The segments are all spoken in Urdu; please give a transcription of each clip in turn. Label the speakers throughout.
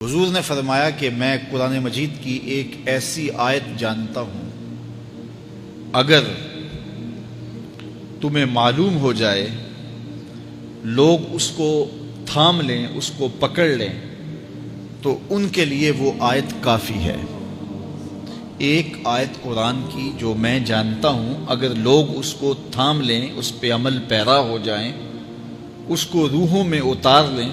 Speaker 1: حضور نے فرمایا کہ میں قرآن مجید کی ایک ایسی آیت جانتا ہوں، اگر تمہیں معلوم ہو جائے، لوگ اس کو تھام لیں، اس کو پکڑ لیں، تو ان کے لیے وہ آیت کافی ہے۔ ایک آیت قرآن کی جو میں جانتا ہوں، اگر لوگ اس کو تھام لیں، اس پہ عمل پیرا ہو جائیں، اس کو روحوں میں اتار لیں،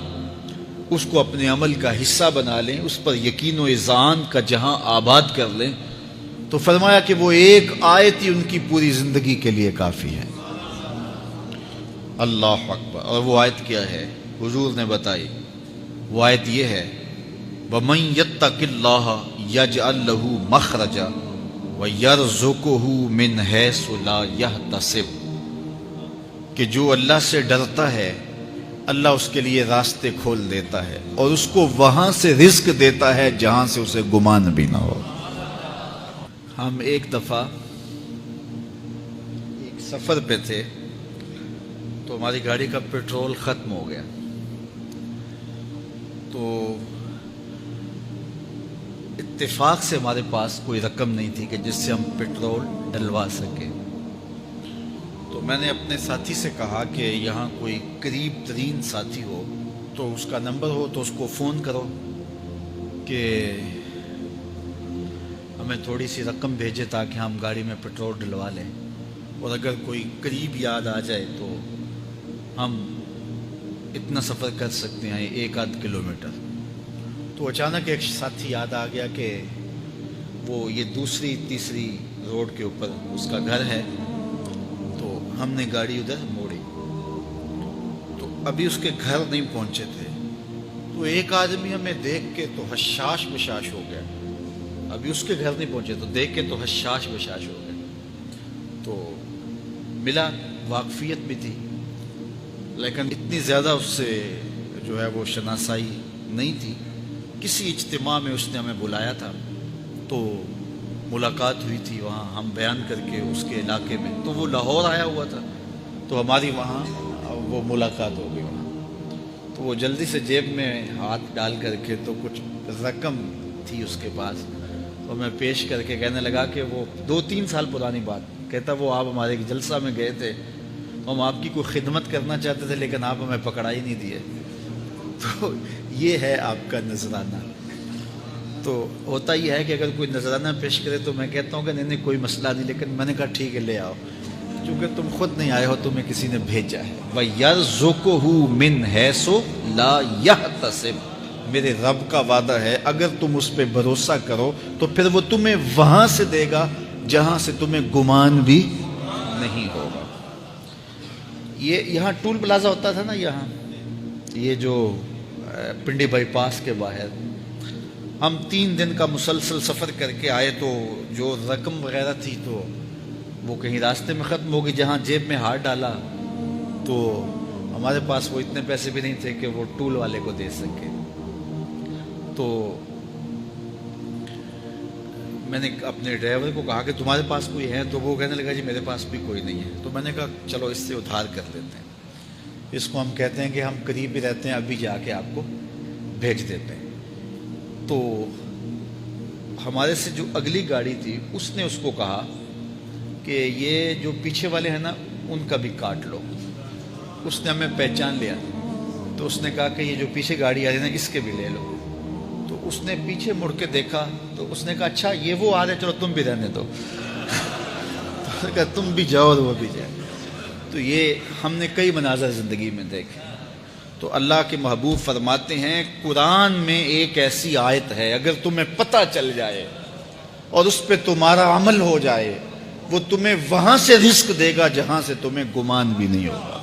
Speaker 1: اس کو اپنے عمل کا حصہ بنا لیں، اس پر یقین و اذعان کا جہاں آباد کر لیں، تو فرمایا کہ وہ ایک آیت ہی ان کی پوری زندگی کے لیے کافی ہے۔ اللہ اکبر۔ اور وہ آیت کیا ہے؟ حضور نے بتائی، وہ آیت یہ ہے، وَمَن يَتَّقِ اللَّهَ يَجْعَل لَّهُ مَخْرَجًا وَيَرْزُقْهُ مِنْ حَيْثُ لَا يَحْتَسِبُ، کہ جو اللہ سے ڈرتا ہے، اللہ اس کے لیے راستے کھول دیتا ہے اور اس کو وہاں سے رزق دیتا ہے جہاں سے اسے گمان بھی نہ ہو۔ ہم ایک دفعہ ایک سفر پہ تھے، تو ہماری گاڑی کا پیٹرول ختم ہو گیا، تو اتفاق سے ہمارے پاس کوئی رقم نہیں تھی کہ جس سے ہم پیٹرول ڈلوا سکیں۔ تو میں نے اپنے ساتھی سے کہا کہ یہاں کوئی قریب ترین ساتھی ہو تو اس کا نمبر ہو تو اس کو فون کرو کہ ہمیں تھوڑی سی رقم بھیجے تاکہ ہم گاڑی میں پیٹرول ڈلوا لیں، اور اگر کوئی قریب یاد آ جائے تو ہم اتنا سفر کر سکتے ہیں، 1-8 کلومیٹر۔ تو اچانک ایک ساتھی یاد آ گیا کہ وہ یہ دوسری تیسری روڈ کے اوپر اس کا گھر ہے، تو ہم نے گاڑی ادھر موڑی، تو ابھی اس کے گھر نہیں پہنچے تھے، تو ایک آدمی ہمیں دیکھ کے تو حشاش بشاش ہو گیا، ابھی اس کے گھر نہیں پہنچے تو دیکھ کے تو حشاش بشاش ہو گیا۔ تو ملا، واقفیت بھی تھی، لیکن اتنی زیادہ اس سے جو ہے وہ شناسائی نہیں تھی۔ کسی اجتماع میں اس نے ہمیں بلایا تھا، تو ملاقات ہوئی تھی وہاں، ہم بیان کر کے اس کے علاقے میں، تو وہ لاہور آیا ہوا تھا، تو ہماری وہاں وہ ملاقات ہو گئی وہاں۔ تو وہ جلدی سے جیب میں ہاتھ ڈال کر کے تو کچھ رقم تھی اس کے پاس، تو میں پیش کر کے کہنے لگا کہ وہ 2-3 سال پرانی بات، کہتا وہ آپ ہمارے ایک جلسہ میں گئے تھے، ہم آپ کی کوئی خدمت کرنا چاہتے تھے لیکن آپ ہمیں پکڑا ہی نہیں دیے۔ تو یہ ہے آپ کا نذرانہ۔ تو ہوتا یہ ہے کہ اگر کوئی نذرانہ پیش کرے تو میں کہتا ہوں کہ نہیں کوئی مسئلہ نہیں، لیکن میں نے کہا ٹھیک ہے لے آؤ، کیونکہ تم خود نہیں آئے ہو، تمہیں کسی نے بھیجا ہے۔ وَيَرْزُقُهُ مِنْ حَيْثُ لَا يَحْتَسِبُ، میرے رب کا وعدہ ہے اگر تم اس پہ بھروسہ کرو تو پھر وہ تمہیں وہاں سے دے گا جہاں سے تمہیں گمان بھی نہیں ہوگا۔ یہ یہاں ٹول پلازا ہوتا تھا نا، یہاں یہ جو پنڈی بائی پاس کے باہر، ہم 3 دن کا مسلسل سفر کر کے آئے، تو جو رقم وغیرہ تھی تو وہ کہیں راستے میں ختم ہو گئی، جہاں جیب میں ہاتھ ڈالا تو ہمارے پاس وہ اتنے پیسے بھی نہیں تھے کہ وہ ٹول والے کو دے سکے۔ تو میں نے اپنے ڈرائیور کو کہا کہ تمہارے پاس کوئی ہے، تو وہ کہنے لگا جی میرے پاس بھی کوئی نہیں ہے۔ تو میں نے کہا چلو اس سے ادھار کر لیتے ہیں، اس کو ہم کہتے ہیں کہ ہم قریب ہی رہتے ہیں، ابھی جا کے آپ کو بھیج دیتے ہیں۔ تو ہمارے سے جو اگلی گاڑی تھی اس نے اس کو کہا کہ یہ جو پیچھے والے ہیں نا ان کا بھی کاٹ لو۔ اس نے ہمیں پہچان لیا، تو اس نے کہا کہ یہ جو پیچھے گاڑی آ رہی ہے نا اس کے بھی لے لو۔ تو اس نے پیچھے مڑ کے دیکھا تو اس نے کہا اچھا یہ وہ آ رہے، چلو تم بھی رہنے دو۔ تو کہا تم بھی جاؤ اور وہ بھی جائے۔ تو یہ ہم نے کئی مناظر زندگی میں دیکھے۔ تو اللہ کے محبوب فرماتے ہیں قرآن میں ایک ایسی آیت ہے، اگر تمہیں پتہ چل جائے اور اس پہ تمہارا عمل ہو جائے، وہ تمہیں وہاں سے رزق دے گا جہاں سے تمہیں گمان بھی نہیں ہوگا۔